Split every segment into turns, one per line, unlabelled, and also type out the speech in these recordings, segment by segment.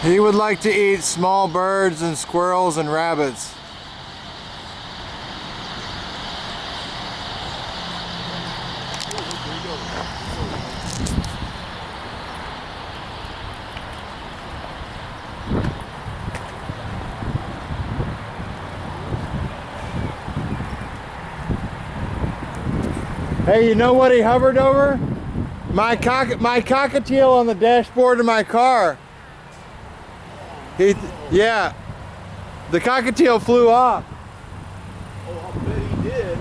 He would like to eat small birds and squirrels and rabbits. Hey, you know what he hovered over? My cockatiel on the dashboard of my car. Yeah, the cockatiel flew off.
Oh, I bet he did.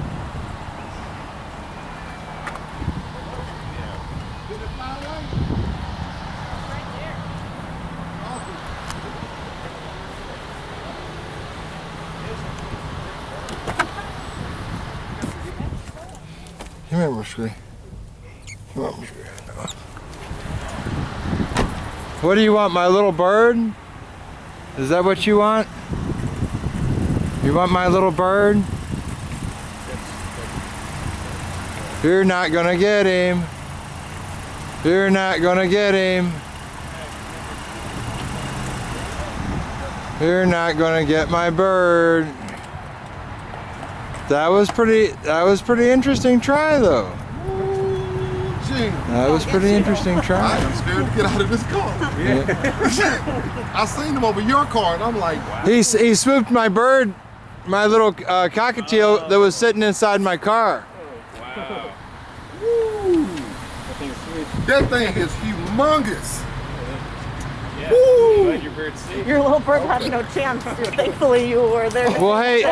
Did it fly away? Right there.
Come here, Berberscree. Come on, Berberscree. What do you want, my little bird? Is that what you want? You want my little bird? You're not gonna get him. You're not gonna get him. You're not gonna get my bird. That was pretty interesting try though. That was pretty interesting try.
I am scared to get out of this car.
Yeah.
I seen him over your car and I'm like, wow.
He swooped my bird, my little cockatiel that was sitting inside my car.
Wow.
Woo. That thing is humongous.
Yeah.
Woo.
Let your bird see.
Your little bird had no chance. Thankfully, you were there.
Well, hey.